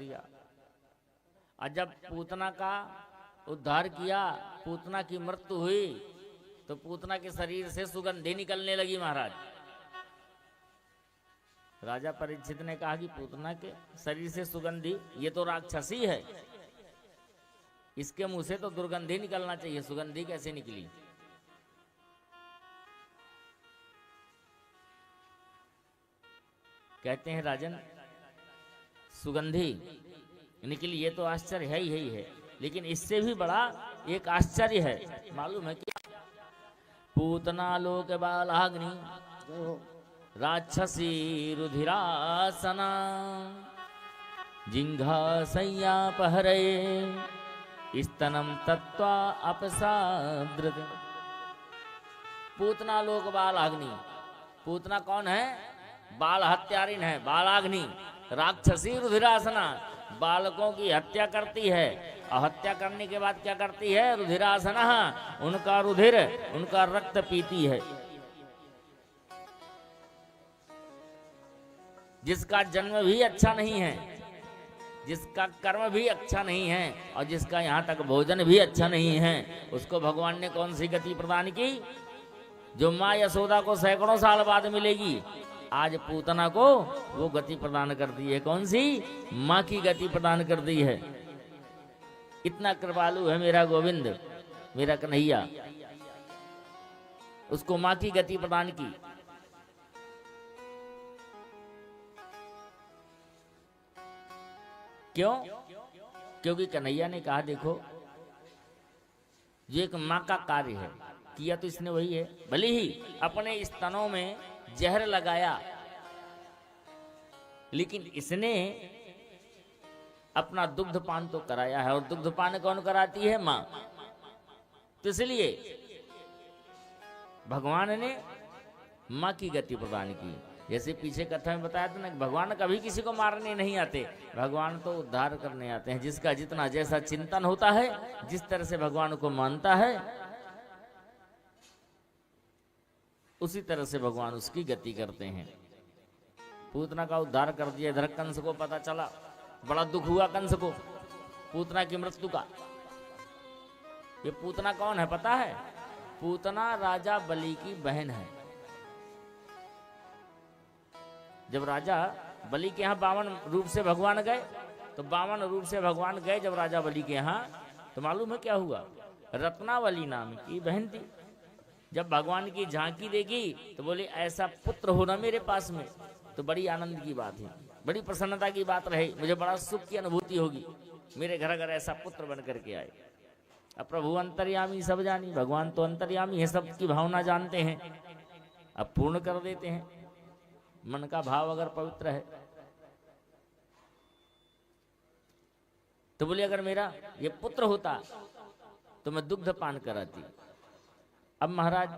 लिया। और जब पूतना का उद्धार किया, पूतना की मृत्यु हुई, तो पूतना के शरीर से सुगंधी निकलने लगी महाराज। राजा परीक्षित ने कहा कि पूतना के शरीर से सुगंधी, ये तो राक्षसी है, इसके मुंह से तो दुर्गंधी निकलना चाहिए, सुगंधी कैसे निकली? कहते हैं राजन, सुगंधी निकली, ये तो आश्चर्य है ही है, लेकिन इससे भी बड़ा एक आश्चर्य है, मालूम है क्या? पूतना लोक बालाग्नि राक्षसी रुधिरासना जिंघासय्यापहरे स्तनम तत्वा अपसाद्रत। पूतना लोक बालाग्नि, पूतना कौन है? बाल हत्यारिन है, बालाग्नि, राक्षसी रुधिरासना, बालकों की हत्या करती है, और हत्या करने के बाद क्या करती है? रुधिरासना, उनका रुधिर, उनका रक्त पीती है। जिसका जन्म भी अच्छा नहीं है, जिसका कर्म भी अच्छा नहीं है, और जिसका यहाँ तक भोजन भी अच्छा नहीं है, उसको भगवान ने कौन सी गति प्रदान की? जो माँ यशोदा को सैकड़ों साल बाद मिलेगी, आज पूतना को वो गति प्रदान कर दी है। कौन सी? माँ की गति प्रदान कर दी है। इतना कृपालु है मेरा गोविंद, मेरा कन्हैया, उसको माँ की गति प्रदान की। क्यों? क्योंकि कन्हैया ने कहा देखो, ये एक माँ का कार्य है, किया तो इसने वही है। भले ही अपने स्तनों में जहर लगाया, लेकिन इसने अपना दुग्धपान तो कराया है, और दुग्धपान कौन कराती है? माँ। तो इसलिए भगवान ने माँ की गति प्रदान की। जैसे पीछे कथा में बताया था ना, भगवान कभी किसी को मारने नहीं आते, भगवान तो उद्धार करने आते हैं। जिसका जितना जैसा चिंतन होता है, जिस तरह से भगवान को मानता है, उसी तरह से भगवान उसकी गति करते हैं। पूतना का उद्धार कर दिया। इधर कंस को पता चला, बड़ा दुख हुआ कंस को पूतना की मृत्यु का। ये पूतना कौन है पता है? पूतना राजा बलि की बहन है। जब राजा बलि के यहाँ 52 रूप से भगवान गए, तो 52 रूप से भगवान गए जब राजा बलि के यहाँ, तो मालूम है क्या हुआ? रत्नावली नाम की बहन थी। जब भगवान की झांकी देखी तो बोले ऐसा पुत्र हो ना मेरे पास में, तो बड़ी आनंद की बात है, बड़ी प्रसन्नता की बात रही, मुझे बड़ा सुख की अनुभूति होगी, मेरे घर अगर ऐसा पुत्र बन करके आए। अब प्रभु अंतर्यामी सब जानी, भगवान तो अंतर्यामी है, सबकी भावना जानते हैं, अब पूर्ण कर देते हैं। मन का भाव अगर पवित्र है तो बोले अगर मेरा ये पुत्र होता तो मैं दुग्ध पान कराती। अब महाराज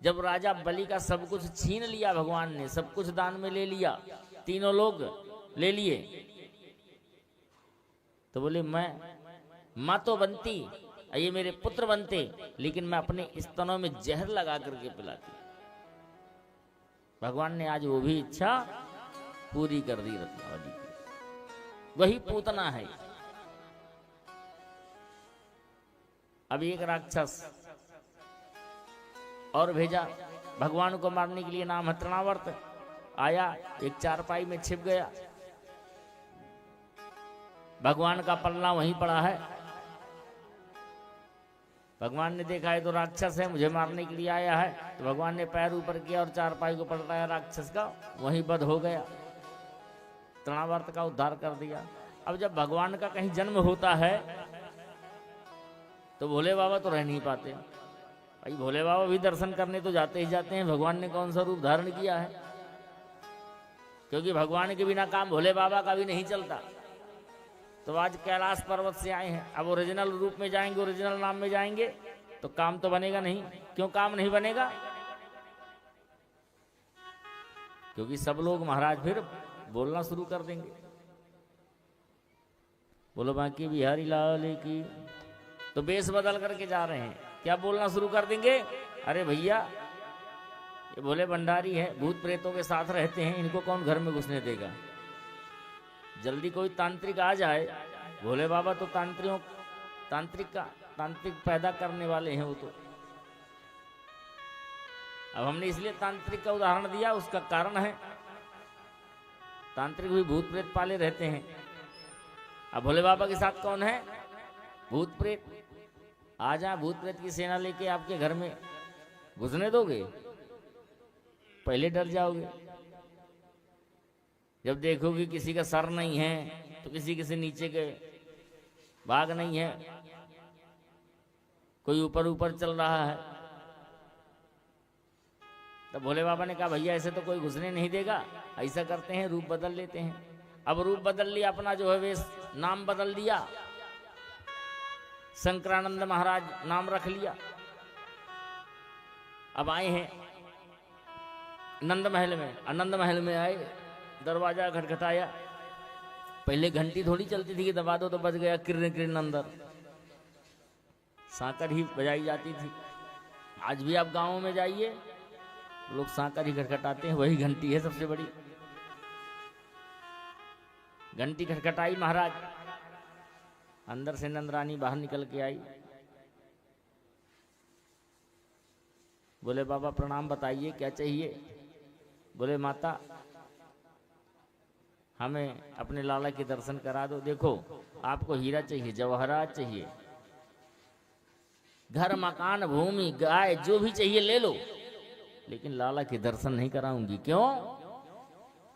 जब राजा बलि का सब कुछ छीन लिया भगवान ने, सब कुछ दान में ले लिया, तीनों लोग ले लिए, तो बोले मैं माँ तो बनती, ये मेरे पुत्र बनते, लेकिन मैं अपने स्तनों में जहर लगा करके पिलाती। भगवान ने आज वो भी इच्छा पूरी कर दी रत्नावली की। वही पूतना है। अब एक राक्षस और भेजा भगवान को मारने के लिए, नाम है तृणावर्त। आया, एक चारपाई में छिप गया, भगवान का पल्ला वहीं पड़ा है। भगवान ने देखा है तो राक्षस है, मुझे मारने के लिए आया है, तो भगवान ने पैर ऊपर किया और चारपाई को पलटाया राक्षस का, वहीं बध हो गया। तृणावर्त का उद्धार कर दिया। अब जब भगवान का कहीं जन्म होता है तो भोले बाबा तो रह नहीं पाते भाई, भोले बाबा भी दर्शन करने तो जाते ही जाते हैं। भगवान ने कौन सा रूप धारण किया है, क्योंकि भगवान के बिना काम भोले बाबा का भी नहीं चलता। तो आज कैलाश पर्वत से आए हैं, अब ओरिजिनल रूप में जाएंगे, ओरिजिनल नाम में जाएंगे तो काम तो बनेगा नहीं। क्यों काम नहीं बनेगा? क्योंकि सब लोग महाराज फिर बोलना शुरू कर देंगे, बोलो बाकी बिहारी लाल की, तो बेस बदल करके जा रहे हैं, क्या बोलना शुरू कर देंगे? अरे भैया ये भोले भंडारी है, भूत प्रेतों के साथ रहते हैं, इनको कौन घर में घुसने देगा? जल्दी कोई तांत्रिक आ जाए, भोले बाबा तो तांत्रिक पैदा करने वाले हैं वो तो। अब हमने इसलिए तांत्रिक का उदाहरण दिया, उसका कारण है तांत्रिक भी भूत प्रेत पाले रहते हैं। अब भोले बाबा के साथ कौन है? भूत प्रेत। आ जाए भूत प्रेत की सेना लेके आपके घर में, घुसने दोगे? पहले डर जाओगे। जब देखोगे किसी का सर नहीं है तो किसी से नीचे के भाग नहीं है, कोई ऊपर ऊपर चल रहा है, तो भोले बाबा ने कहा भैया ऐसे तो कोई घुसने नहीं देगा। ऐसा करते हैं, रूप बदल लेते हैं। अब रूप बदल लिया, अपना जो है वेश नाम बदल दिया, शंकरानंद महाराज नाम रख लिया। अब आए हैं नंद महल में। आनंद महल में आए, दरवाजा खटखटाया। पहले घंटी थोड़ी चलती थी कि दबा दो तो बज गया किरण किरण अंदर, सांकर ही बजाई जाती थी। आज भी आप गांवों में जाइए, लोग सांकर ही खटखटाते हैं, वही घंटी है सबसे बड़ी। घंटी खटखटाई महाराज, अंदर से नंदरानी बाहर निकल के आई। बोले बाबा प्रणाम, बताइए क्या चाहिए? बोले माता हमें अपने लाला के दर्शन करा दो। देखो आपको हीरा चाहिए, जवाहरात चाहिए, घर मकान भूमि गाय जो भी चाहिए ले लो, लेकिन लाला के दर्शन नहीं कराऊंगी। क्यों?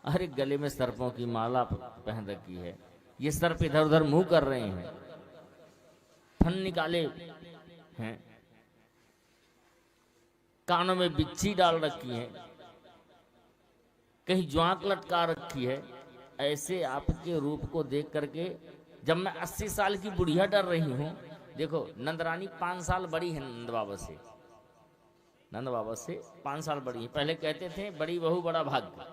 अरे गले में सर्पों की माला पहन रखी है, ये सर्प इधर उधर मुंह कर रहे हैं, फन निकाले हैं, कानों में बिच्छी डाल रखी है, कहीं ज्वांक लटका रखी है। ऐसे आपके रूप को देख करके जब मैं 80 साल की बुढ़िया डर रही हूं। देखो नंदरानी 5 साल बड़ी है नंद बाबा से, नंद बाबा से 5 साल बड़ी है। पहले कहते थे बड़ी बहू बड़ा भाग्य,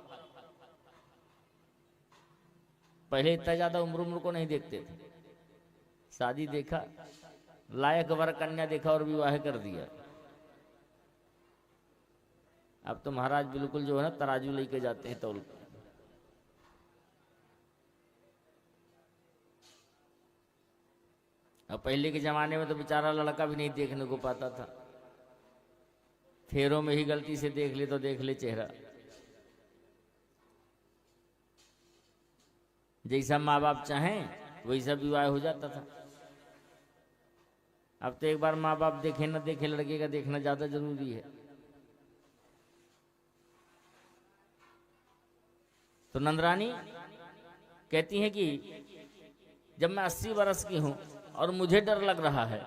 पहले इतना ज्यादा उम्र को नहीं देखते थे। शादी देखा, लायक वर कन्या देखा और विवाह कर दिया। अब तो महाराज बिल्कुल जो है ना तराजू लेके जाते हैं तौल। अब पहले के जमाने में तो बेचारा लड़का भी नहीं देखने को पाता था, फेरों में ही गलती से देख ले तो देख ले चेहरा। जैसा माँ बाप चाहें वैसा विवाह हो जाता था। अब तो एक बार माँ बाप देखे ना देखे, लड़के का देखना ज्यादा जरूरी है। तो नंदरानी कहती है कि जब मैं 80 वर्ष की हूं और मुझे डर लग रहा है,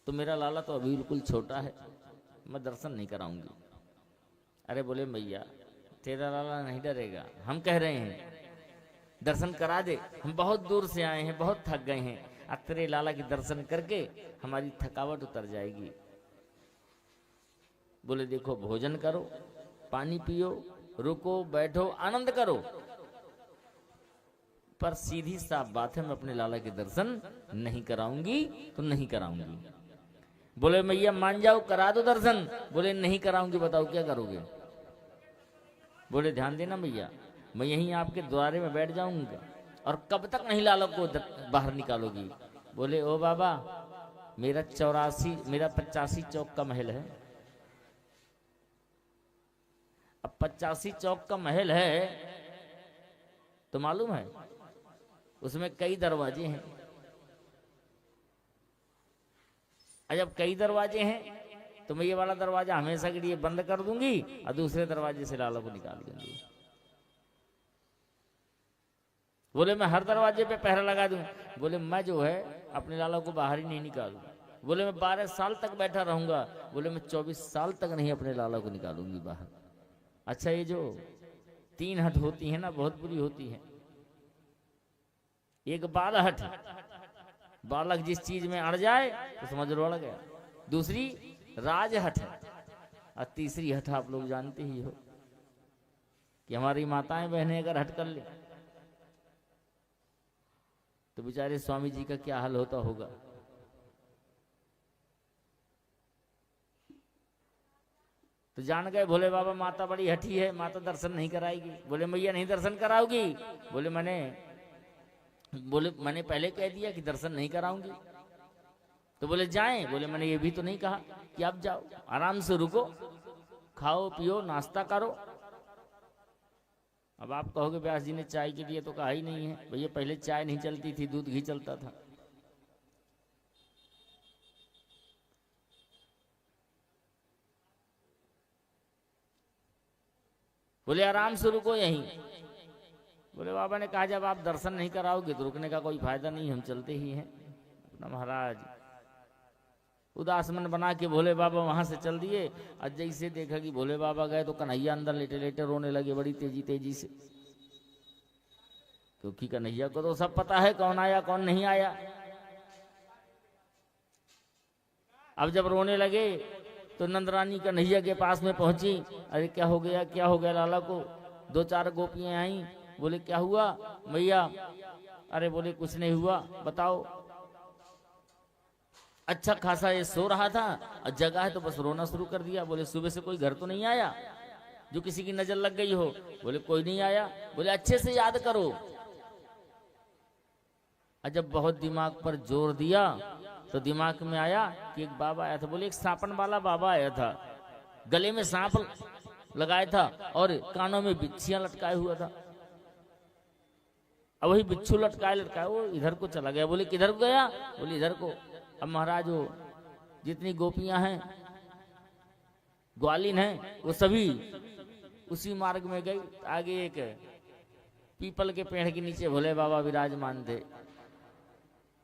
तो मेरा लाला तो अभी बिल्कुल छोटा है, मैं दर्शन नहीं कराऊंगी। अरे बोले मैया तेरा लाला नहीं डरेगा, हम कह रहे हैं दर्शन करा दे, हम बहुत दूर से आए हैं, बहुत थक गए हैं, अब तेरे लाला के दर्शन करके हमारी थकावट उतर जाएगी। बोले देखो भोजन करो, पानी पियो, रुको बैठो, आनंद करो, पर सीधी साफ बात है मैं अपने लाला के दर्शन नहीं कराऊंगी तो नहीं कराऊंगी। बोले मैया मान जाओ करा दो दर्शन। बोले नहीं कराऊंगी, बताओ क्या करोगे? बोले ध्यान देना मैया, मैं यहीं आपके द्वारे में बैठ जाऊंगा, और कब तक नहीं लाला को बाहर निकालोगी? बोले ओ बाबा मेरा 85 चौक का महल है। अब 85 चौक का महल है तो मालूम है उसमें कई दरवाजे हैं। जब कई दरवाजे हैं तो मैं ये वाला दरवाजा हमेशा के लिए बंद कर दूंगी और दूसरे दरवाजे से लाला को निकाल दूंगी। बोले मैं हर दरवाजे पे पहरा लगा दूं। बोले मैं जो है अपने लाला को बाहर ही नहीं निकालूं। बोले मैं 12 साल तक बैठा रहूंगा। बोले मैं 24 साल तक नहीं अपने लाला को निकालूंगी बाहर। अच्छा ये जो 3 हट होती है ना बहुत बुरी होती है। एक बाल हट, बालक जिस चीज में अड़ जाए तो समझ लो अड़ गया। दूसरी राज हट है, और तीसरी हट आप लोग जानते ही हो कि हमारी माताएं बहनें अगर हट कर ले तो बेचारे स्वामी जी का क्या हाल होता होगा। तो जान गए भोले बाबा माता बड़ी हठी है, माता दर्शन नहीं कराएगी। बोले मैया नहीं दर्शन कराओगी? बोले मैंने पहले कह दिया कि दर्शन नहीं कराऊंगी। तो बोले जाएं? बोले मैंने ये भी तो नहीं कहा कि आप जाओ, आराम से रुको, खाओ पियो नाश्ता करो। अब आप कहोगे व्यास जी ने चाय के लिए तो कहा ही नहीं है। भैया पहले चाय नहीं चलती थी, दूध घी चलता था। बोले आराम से रुको यहीं। बोले बाबा ने कहा जब आप दर्शन नहीं कराओगे तो रुकने का कोई फायदा नहीं, हम चलते ही हैं। अपना महाराज उदास मन बना के भोले बाबा वहां से चल दिए। और जैसे देखा कि भोले बाबा गए तो कन्हैया अंदर लेटे लेटे रोने लगे बड़ी तेजी तेजी से, क्योंकि कन्हैया को तो सब पता है कौन आया कौन नहीं आया। अब जब रोने लगे तो नंदरानी कन्हैया के पास में पहुंची। अरे क्या हो गया, क्या हो गया लाला को? दो चार गोपियां आई। बोले क्या हुआ मैया? अरे बोले कुछ नहीं हुआ, बताओ। अच्छा खासा ये सो रहा था और जगह है तो बस रोना शुरू कर दिया। बोले सुबह से कोई घर तो नहीं आया जो किसी की नजर लग गई हो? बोले कोई नहीं आया। बोले अच्छे से याद करो। जब बहुत दिमाग पर जोर दिया तो दिमाग में आया कि एक बाबा आया था। बोले एक सांपन वाला बाबा आया था, गले में सांप लगाया था और कानों में बिच्छियां लटकाए हुआ था। अब वही बिच्छू लटकाए वो इधर को चला गया। बोले किधर को गया? बोले इधर को। अब महाराज वो जितनी गोपियां हैं ग्वालिन हैं वो सभी उसी मार्ग में गई। आगे एक पीपल के पेड़ के नीचे भोले बाबा विराजमान थे।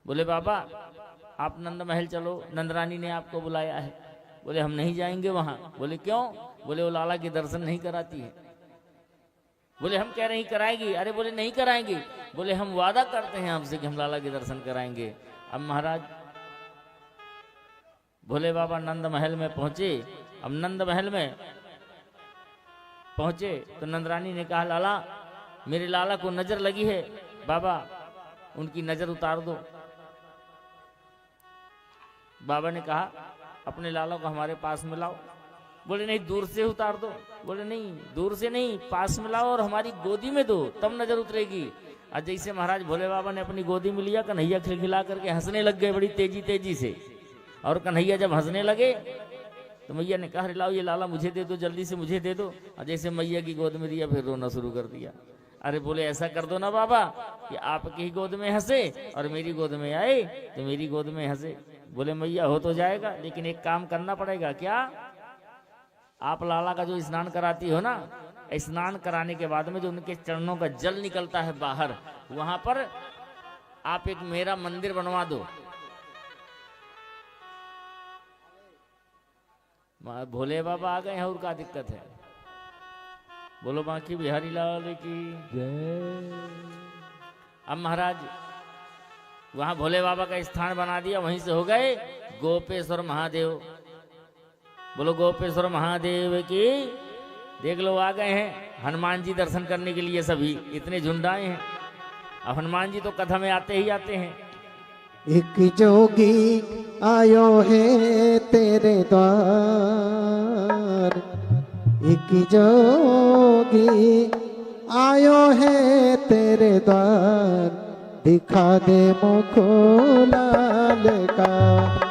बोले बाबा आप नंद महल चलो, नंदरानी ने आपको बुलाया है। बोले हम नहीं जाएंगे वहां। बोले क्यों? बोले वो लाला के दर्शन नहीं कराती है। बोले हम कह रहे हैं कराएगी। अरे बोले नहीं कराएंगे। बोले हम वादा करते हैं आपसे कि हम लाला के दर्शन कराएंगे। अब महाराज भोले बाबा नंद महल में पहुंचे। अब नंद महल में पहुंचे तो नंदरानी ने कहा लाला मेरे लाला को नजर लगी है, बाबा उनकी नजर उतार दो। बाबा ने कहा अपने लाला को हमारे पास में लाओ। बोले नहीं दूर से उतार दो। बोले नहीं दूर से नहीं, पास में लाओ और हमारी गोदी में दो, तब नजर उतरेगी। और जैसे महाराज भोले बाबा ने अपनी गोदी में लिया, कन्हैया खिलखिला करके हंसने लग गए बड़ी तेजी तेजी से। और कन्हैया जब हंसने लगे तो मैया ने कहा लाओ ये लाला मुझे दे दो, जल्दी से मुझे दे दो। और जैसे मैया की गोद में दिया फिर रोना शुरू कर दिया। अरे बोले ऐसा कर दो ना बाबा कि आपकी गोद में हंसे और मेरी गोद में आए तो मेरी गोद में हंसे। बोले मैया हो तो जाएगा, लेकिन एक काम करना पड़ेगा। क्या? आप लाला का जो स्नान कराती हो ना, स्नान कराने के बाद में जो उनके चरणों का जल निकलता है बाहर, वहां पर आप एक मेरा मंदिर बनवा दो। भोले बाबा आ गए हैं और क्या दिक्कत है? बोलो बांकी बिहारी लाल की जय। अब महाराज वहां भोले बाबा का स्थान बना दिया, वहीं से हो गए गोपेश्वर महादेव। बोलो गोपेश्वर महादेव की। देख लो आ गए हैं हनुमान जी दर्शन करने के लिए, सभी इतने झुंडाए हैं। अब हनुमान जी तो कथा में आते ही आते हैं। एक जोगी आयो है तेरे द्वार, एक जोगी आयो है तेरे द्वार, दिखा दे मुख लाल का।